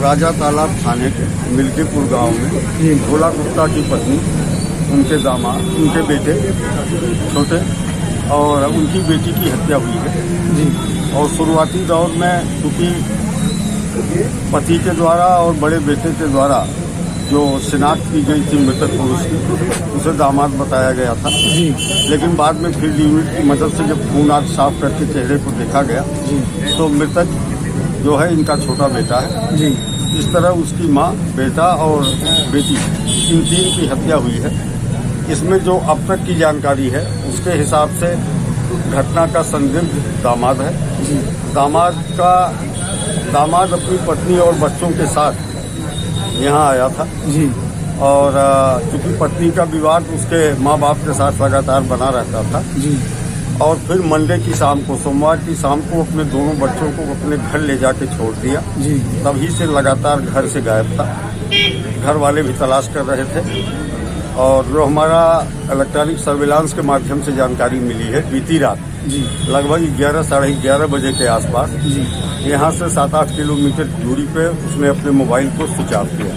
राजा तालाब थाने के मिल्कीपुर गांव में भोला गुप्ता की पत्नी, उनके दामाद, उनके बेटे छोटे और उनकी बेटी की हत्या हुई है। और शुरुआती दौर में चूँकि पति के द्वारा और बड़े बेटे के द्वारा जो शिनाख्त की गई थी मृतक पुरुष की, उसे दामाद बताया गया था। लेकिन बाद में फील्ड यूनिट की मदद से जब खून आग साफ करके चेहरे को देखा गया तो मृतक जो है इनका छोटा बेटा है। इस तरह उसकी माँ, बेटा और बेटी, इन तीन की हत्या हुई है। इसमें जो अब तक की जानकारी है उसके हिसाब से घटना का संदिग्ध दामाद है। दामाद अपनी पत्नी और बच्चों के साथ यहाँ आया था और चूंकि पत्नी का विवाद उसके माँ बाप के साथ लगातार बना रहता था और फिर मंडे की शाम को, सोमवार की शाम को अपने दोनों बच्चों को अपने घर ले जाके छोड़ दिया। तभी से लगातार घर से गायब था। घर वाले भी तलाश कर रहे थे और जो हमारा इलेक्ट्रॉनिक सर्विलांस के माध्यम से जानकारी मिली है, बीती रात लगभग 11 साढ़े 11 बजे के आसपास यहाँ से 7-8 किलोमीटर दूरी पे उसने अपने मोबाइल को स्विच ऑफ किया।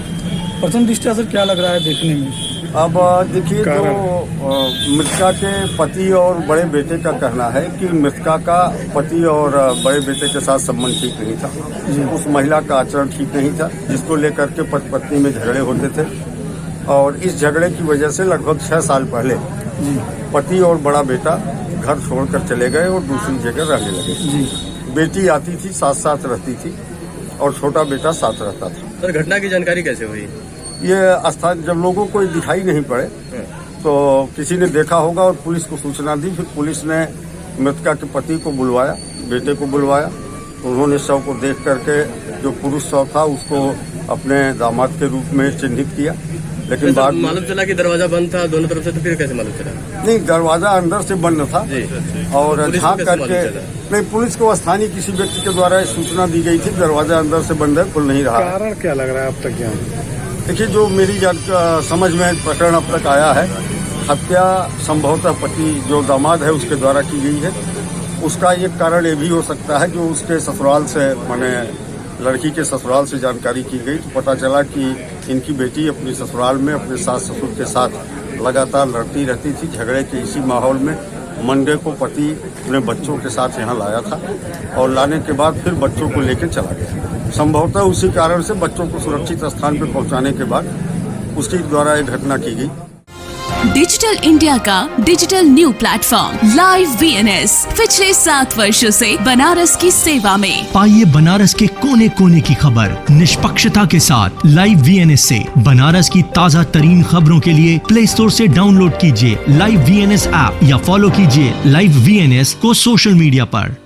प्रथम दृष्टया सर क्या लग रहा है देखने में? अब देखिए, तो मृतका के पति और बड़े बेटे का कहना है कि मृतका का पति और बड़े बेटे के साथ संबंध ठीक नहीं था। उस महिला का आचरण ठीक नहीं था जिसको लेकर के पति पत्नी में झगड़े होते थे और इस झगड़े की वजह से लगभग 6 साल पहले पति और बड़ा बेटा घर छोड़कर चले गए और दूसरी जगह रहने लगे। बेटी आती थी, साथ साथ रहती थी और छोटा बेटा साथ रहता था। सर, घटना की जानकारी कैसे हुई? ये स्थान जब लोगों को दिखाई नहीं पड़े तो किसी ने देखा होगा और पुलिस को सूचना दी। फिर पुलिस ने मृतका के पति को बुलवाया, बेटे को बुलवाया। उन्होंने शव को देख करके जो पुरुष शव था उसको अपने दामाद के रूप में चिन्हित किया। लेकिन बाद मालूम चला कि दरवाजा बंद था दोनों तरफ से, तो फिर कैसे मालूम चला? नहीं, दरवाजा अंदर से बंद था और झांक करके नहीं, पुलिस को स्थानीय किसी व्यक्ति के द्वारा सूचना दी गई थी दरवाजा अंदर से बंद है, खुल नहीं रहा। कारण क्या लग रहा है अब तक? क्या देखिए, जो मेरी समझ में प्रकरण अब तक आया है, हत्या संभवतः पति जो दामाद है उसके द्वारा की गई है। उसका एक कारण ये भी हो सकता है जो उसके ससुराल से, माने लड़की के ससुराल से जानकारी की गई तो पता चला कि इनकी बेटी अपने ससुराल में अपने सास ससुर के साथ लगातार लड़ती रहती थी। झगड़े के इसी माहौल में मंडे को पति अपने बच्चों के साथ यहाँ लाया था और लाने के बाद फिर बच्चों को लेकर चला गया। संभवतः उसी कारण से बच्चों को सुरक्षित स्थान पर पहुँचाने के बाद उसके द्वारा ये घटना की गई। डिजिटल इंडिया का digital new platform live VNS पिछले 7 वर्षों से बनारस की सेवा में। पाइए बनारस के कोने कोने की खबर निष्पक्षता के साथ। लाइव VNS से बनारस की ताज़ा तरीन खबरों के लिए प्ले स्टोर से डाउनलोड कीजिए लाइव VNS ऐप या फॉलो कीजिए लाइव VNS को सोशल मीडिया पर।